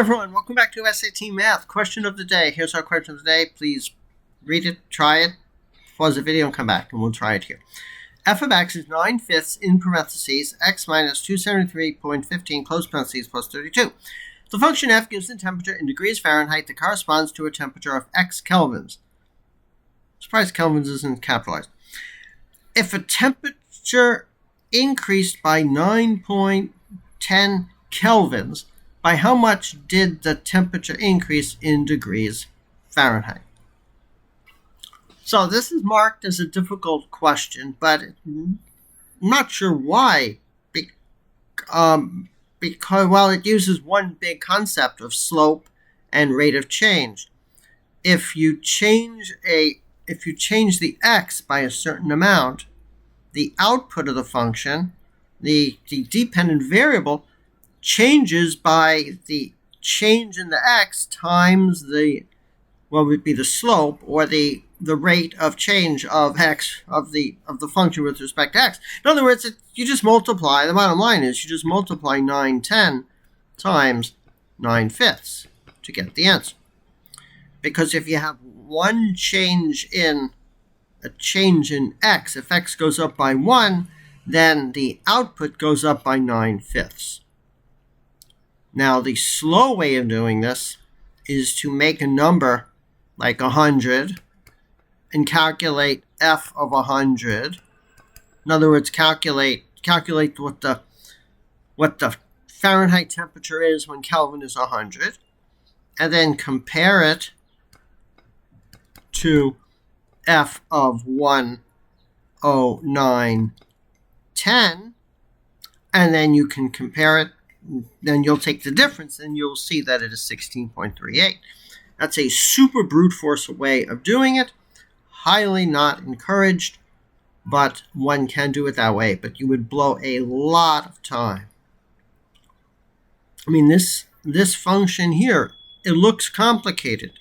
Everyone, welcome back to SAT Math. Question of the day. Here's our question of the day. Please read it, try it, pause the video, and come back, and we'll try it here. F of x is 9/5 in parentheses, x minus 273.15 close parentheses plus 32. The function f gives the temperature in degrees Fahrenheit that corresponds to a temperature of x kelvins. Surprised kelvins isn't capitalized. If a temperature increased by 9.10 kelvins, by how much did the temperature increase in degrees Fahrenheit? So this is marked as a difficult question, but I'm not sure why. Because, well, it uses one big concept of slope and rate of change. If you change the x by a certain amount, the output of the function, the dependent variable, changes by the change in the x times what would be the slope or the rate of change of x of the function with respect to x. In other words, you just multiply. The bottom line is you just multiply 9/10 times 9/5 to get the answer. Because if you have one change in x, if x goes up by 1, then the output goes up by 9/5. Now, the slow way of doing this is to make a number like 100 and calculate f of 100. In other words, calculate what the Fahrenheit temperature is when Kelvin is 100, and then compare it to f of 10910, and then you can compare it. Then you'll take the difference and you'll see that it is 16.38. That's a super brute force way of doing it. Highly not encouraged, but one can do it that way. But you would blow a lot of time. I mean, this function here, it looks complicated,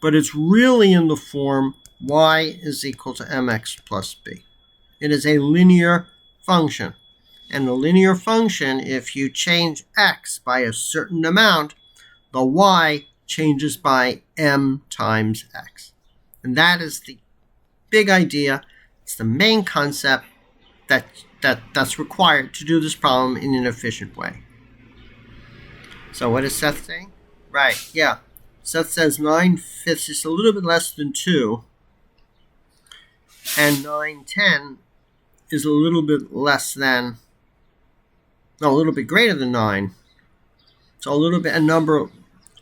but it's really in the form y is equal to mx plus b. It is a linear function. And the linear function, if you change x by a certain amount, the y changes by m times x. And that is the big idea. It's the main concept that's required to do this problem in an efficient way. So what is Seth saying? Right, yeah. Seth says 9/5 is a little bit less than 2. And 9/10 is a little bit less than... No, a little bit greater than 9. So a number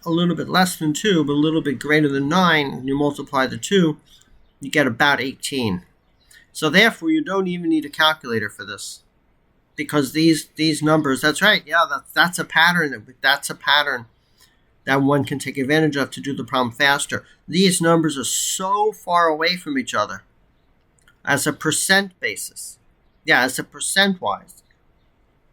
a little bit less than 2, but a little bit greater than 9. And you multiply the 2, you get about 18. So therefore, you don't even need a calculator for this, because these numbers. That's right. Yeah, that's a pattern. That's a pattern that one can take advantage of to do the problem faster. These numbers are so far away from each other as a percent basis. Yeah, as a percent-wise.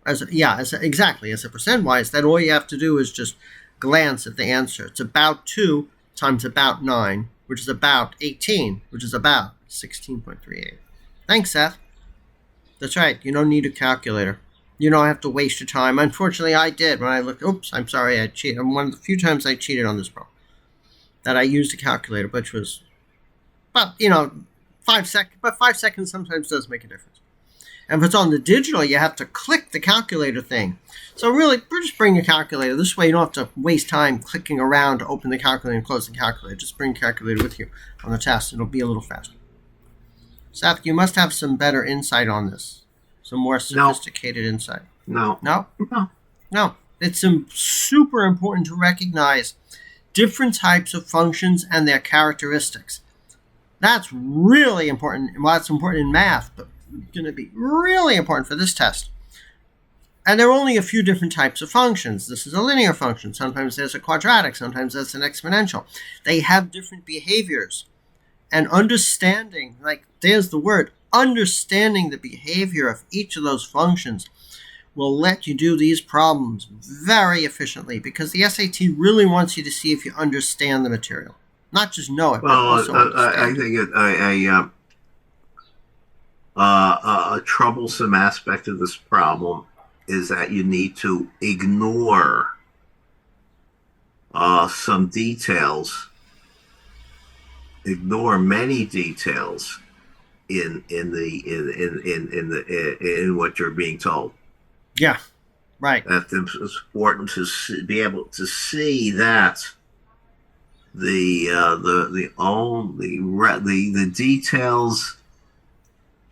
Exactly, as a percent-wise, that all you have to do is just glance at the answer. It's about 2 times about 9, which is about 18, which is about 16.38. Thanks, Seth. That's right, you don't need a calculator. You don't have to waste your time. Unfortunately, I did when I looked. Oops, I'm sorry, I cheated. One of the few times I cheated on this problem that I used a calculator, which was, 5 seconds. But 5 seconds sometimes does make a difference. And if it's on the digital, you have to click the calculator thing. So really, just bring a calculator. This way you don't have to waste time clicking around to open the calculator and close the calculator. Just bring a calculator with you on the test. It'll be a little faster. Seth, you must have some better insight on this. Some more sophisticated insight. No. No? No. It's super important to recognize different types of functions and their characteristics. That's really important. Well, it's important in math, but going to be really important for this test. And there are only a few different types of functions. This is a linear function. Sometimes there's a quadratic. Sometimes there's an exponential. They have different behaviors. And understanding, there's the word, understanding the behavior of each of those functions will let you do these problems very efficiently, because the SAT really wants you to see if you understand the material. Not just know it, but also understand. I think a troublesome aspect of this problem is that you need to ignore some details, ignore many details in what you're being told. Yeah, right. That it's important to be able to see that the details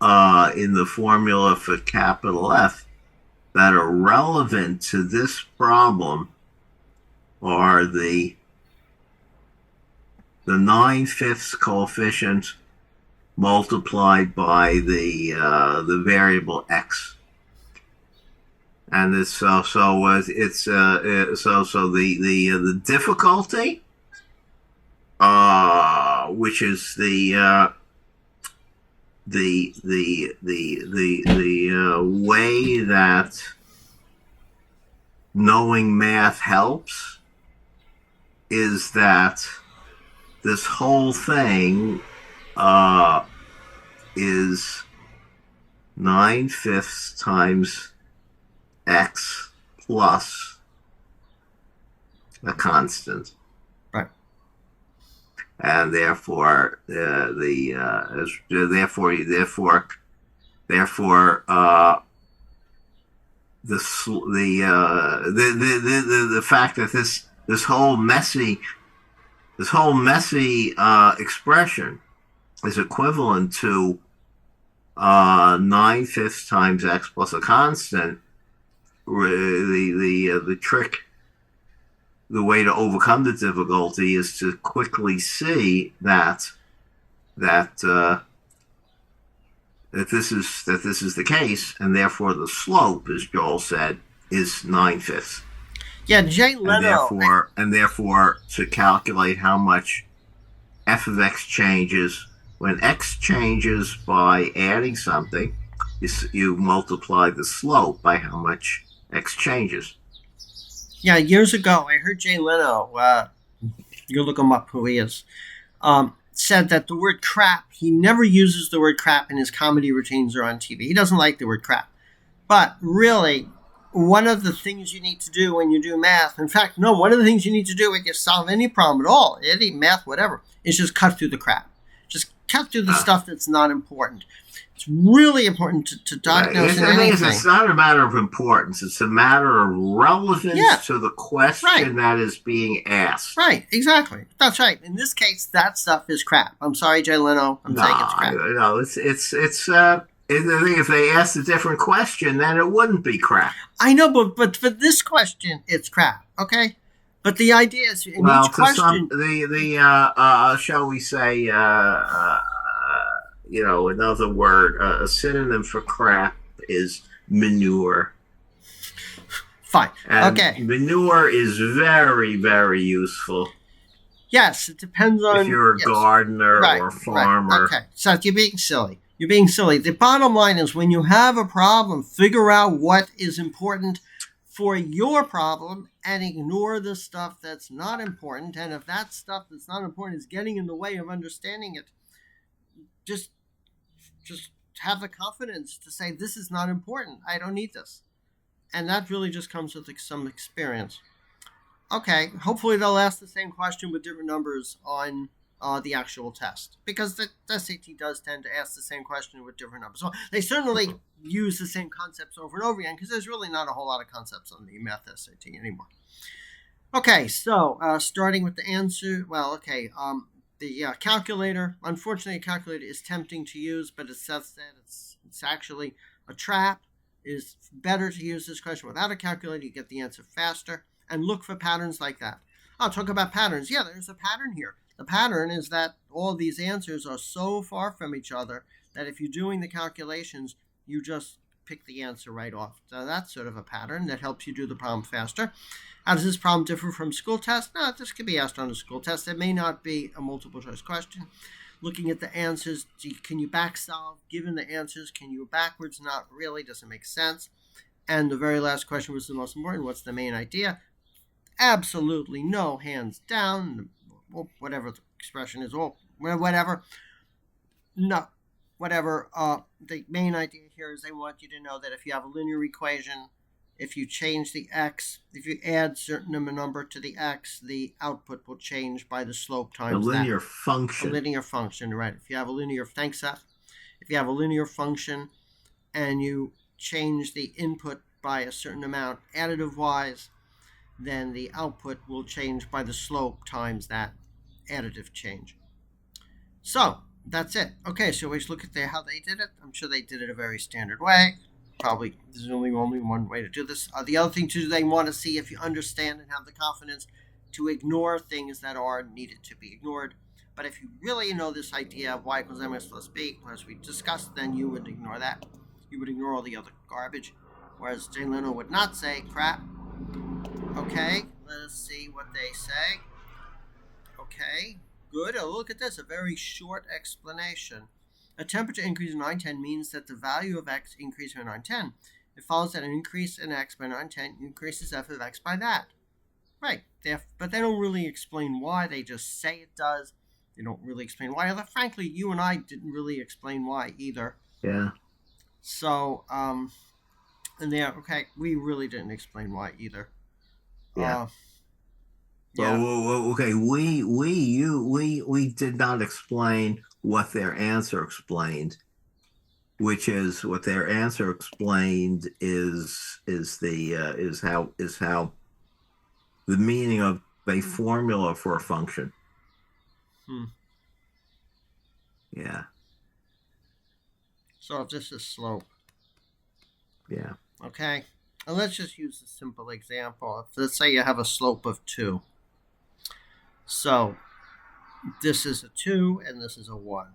in the formula for capital F that are relevant to this problem are the 9/5 coefficient multiplied by the variable x, and it's so it's so the difficulty, which is the way that knowing math helps, is that this whole thing is 9/5 times x plus a constant, Right. and therefore the fact that this whole messy expression is equivalent to 9/5 times x plus a constant. The trick, the way to overcome the difficulty, is to quickly see that this is the case, and therefore the slope, as Joel said, is 9/5. Yeah, Jay Leno. And therefore, to calculate how much f of x changes when x changes by adding something, you multiply the slope by how much x changes. Yeah, years ago, I heard Jay Leno, you look him up who he is, said that the word crap, he never uses the word crap in his comedy routines or on TV. He doesn't like the word crap. But really, one of the things you need to do when you do math, in fact, no, one of the things you need to do when you solve any problem at all, any math, whatever, is just cut through the crap. Just cut through the stuff that's not important. It's really important to diagnose anything. It's not a matter of importance. It's a matter of relevance to the question that is being asked. Right, exactly. That's right. In this case, that stuff is crap. I'm sorry, Jay Leno. I'm saying it's crap. No, it's if they asked a different question, then it wouldn't be crap. I know, but for this question, it's crap. Okay, but the idea is in each question, shall we say, another word, a synonym for crap is manure. Fine. And okay. Manure is very, very useful. Yes, it depends on if you're a gardener or a farmer. Right. Okay, so you're being silly. You're being silly. The bottom line is, when you have a problem, figure out what is important for your problem and ignore the stuff that's not important. And if that stuff that's not important is getting in the way of understanding it, just have the confidence to say, this is not important. I don't need this. And that really just comes with some experience. Okay, hopefully they'll ask the same question with different numbers on the actual test, because the SAT does tend to ask the same question with different numbers. So they certainly use the same concepts over and over again, because there's really not a whole lot of concepts on the math SAT anymore. Okay, so starting with the answer, the calculator. Unfortunately, a calculator is tempting to use, but it says that it's actually a trap. It is better to use this question without a calculator. You get the answer faster, and look for patterns like that. I'll talk about patterns. Yeah, there's a pattern here. The pattern is that all these answers are so far from each other that if you're doing the calculations, you just pick the answer right off. So that's sort of a pattern that helps you do the problem faster. How does this problem differ from school tests? No, this could be asked on a school test. It may not be a multiple choice question. Looking at the answers, can you back solve? Given the answers, can you go backwards? Not really. Doesn't make sense. And the very last question was the most important. What's the main idea? Absolutely no, hands down. Whatever the expression is, whatever. No, whatever. The main idea here is they want you to know that if you have a linear equation if you change the x, if you add certain number to the x, the output will change by the slope times the that. linear function. A linear function, right? If you have a linear, thanks, Seth. If you have a linear function and you change the input by a certain amount additive-wise, then the output will change by the slope times that additive change. So that's it. Okay, so let's look at how they did it. I'm sure they did it a very standard way. Probably there's only one way to do this. The other thing too, they want to see if you understand and have the confidence to ignore things that are needed to be ignored. But if you really know this idea of y equals mx plus b, as we discussed, then you would ignore that. You would ignore all the other garbage. Whereas Jay Leno would not say crap. Okay, let us see what they say. Okay, good. Oh, look at this, a very short explanation. A temperature increase in 910 means that the value of x increases by 910. It follows that an increase in x by 910 increases f of x by that. Right, but they don't really explain why. They just say it does. They don't really explain why. Although, frankly, you and I didn't really explain why either. Yeah. So, and there, okay, we really didn't explain why either. Yeah. Yeah. Well, okay. We did not explain what their answer explained, which is what their answer explained is how the meaning of a formula for a function. Yeah. So if this is slope. Yeah. Okay. And let's just use a simple example. Let's say you have a slope of 2. So this is a 2 and this is a 1.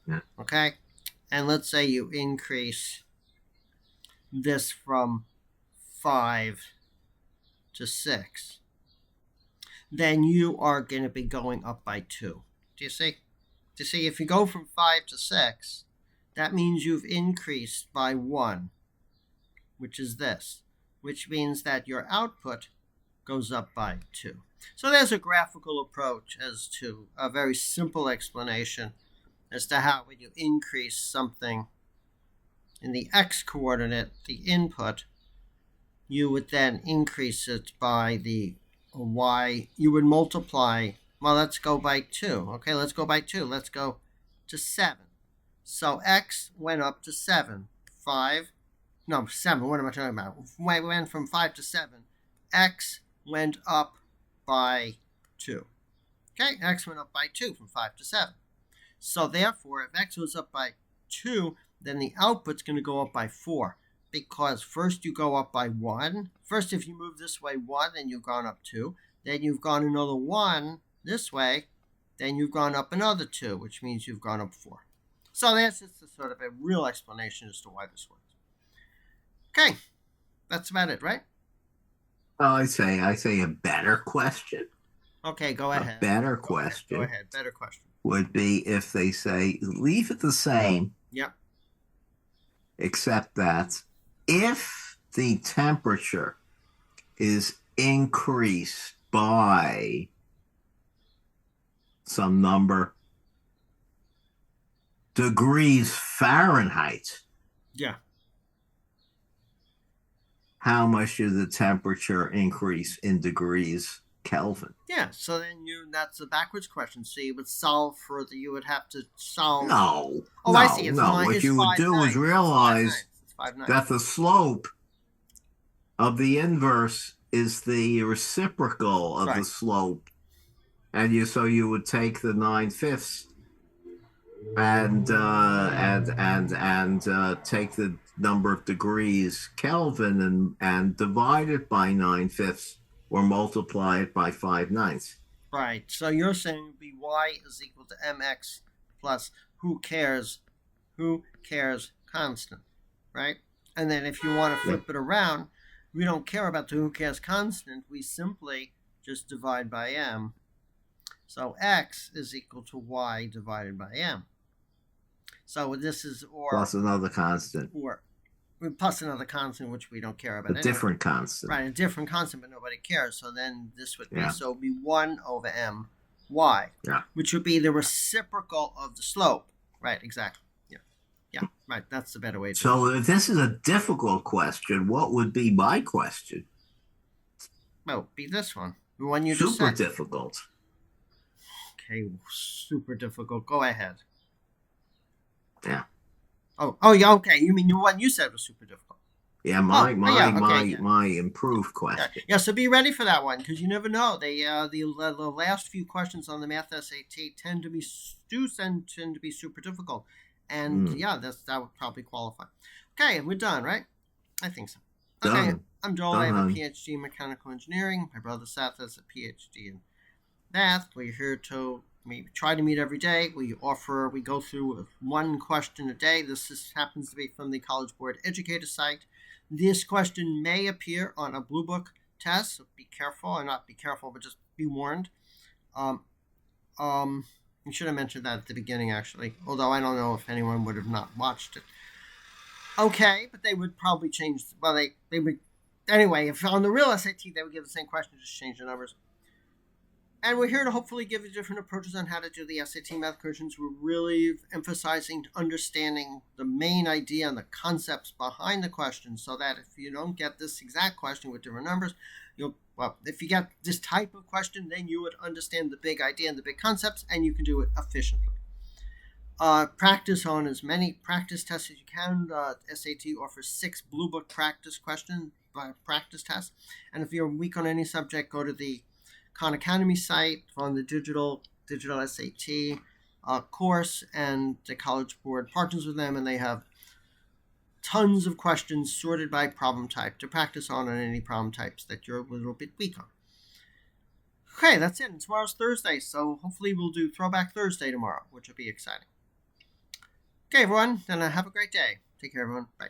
Yeah. Okay? And let's say you increase this from 5 to 6. Then you are going to be going up by 2. Do you see? Do you see? If you go from 5 to 6, that means you've increased by 1, which is this, which means that your output goes up by 2. So there's a graphical approach as to a very simple explanation as to how when you increase something in the x-coordinate, the input, you would then increase it by the y. You would multiply, well, let's go by 2. Okay, let's go by 2. Let's go to 7. So x went up to 7. 7. What am I talking about? We went from 5 to 7. X went up by 2. Okay, x went up by 2 from 5 to 7. So therefore, if x was up by 2, then the output's going to go up by 4. Because first you go up by 1. First, if you move this way 1, then you've gone up 2. Then you've gone another 1 this way. Then you've gone up another 2, which means you've gone up 4. So that's just a sort of a real explanation as to why this works. Okay, that's about it, right? I say a better question. Okay, go ahead. A better question. Go ahead. Better question would be if they say leave it the same. Yep. Except that if the temperature is increased by some number degrees Fahrenheit. Yeah. How much does the temperature increase in degrees Kelvin? Yeah, so then that's a backwards question. So you would solve for you would have to solve. No. Oh, no, I see. What you would do is realize that the slope of the inverse is the reciprocal of the slope. And you would take the 9/5 and take the number of degrees Kelvin and divide it by 9/5 or multiply it by 5/9. Right. So you're saying it would be y is equal to mx plus who cares constant, right? And then if you want to flip it around, we don't care about the who cares constant. We simply just divide by m. So x is equal to y divided by m. So this is plus another constant. Or plus another constant, which we don't care about. A different constant. Right, a different constant, but nobody cares. So then this would be, so it would be 1 over m y, which would be the reciprocal of the slope. Right, exactly. Yeah. Yeah, right. That's the better way to do it. So if this is a difficult question, what would be my question? Well, be this one. The one you just Super said. difficult. Okay, super difficult. Go ahead. Yeah. Oh, yeah. Okay, you mean the one you said was super difficult? Yeah, Yeah. Okay, yeah. my improved Yeah, question. yeah. So be ready for that one because you never know. The last few questions on the math SAT tend to be tend to be super difficult, and Hmm. yeah, that would probably qualify. Okay, we're done, right? I think so. Okay, Done. I'm Joel. I have a Done. PhD in mechanical engineering. My brother Seth has a PhD in math. We're here to we try to meet every day. We go through one question a day. Happens to be from the College Board Educator site. This question may appear on a Blue Book test, so be careful, or not be careful, but just be warned. Um, you should have mentioned that at the beginning, actually, although I don't know if anyone would have not watched it. Okay, but they would probably change. Well, they would. Anyway, if on the real SAT they would give the same question, just change the numbers. And we're here to hopefully give you different approaches on how to do the SAT math questions. We're really emphasizing understanding the main idea and the concepts behind the question so that if you don't get this exact question with different numbers, if you get this type of question, then you would understand the big idea and the big concepts and you can do it efficiently. Practice on as many practice tests as you can. SAT offers 6 Blue Book practice tests. And if you're weak on any subject, go to the Khan Academy site on the digital SAT course, and the College Board partners with them, and they have tons of questions sorted by problem type to practice on any problem types that you're a little bit weak on. Okay, that's it. And tomorrow's Thursday, so hopefully we'll do Throwback Thursday tomorrow, which will be exciting. Okay, everyone, then have a great day. Take care, everyone. Bye.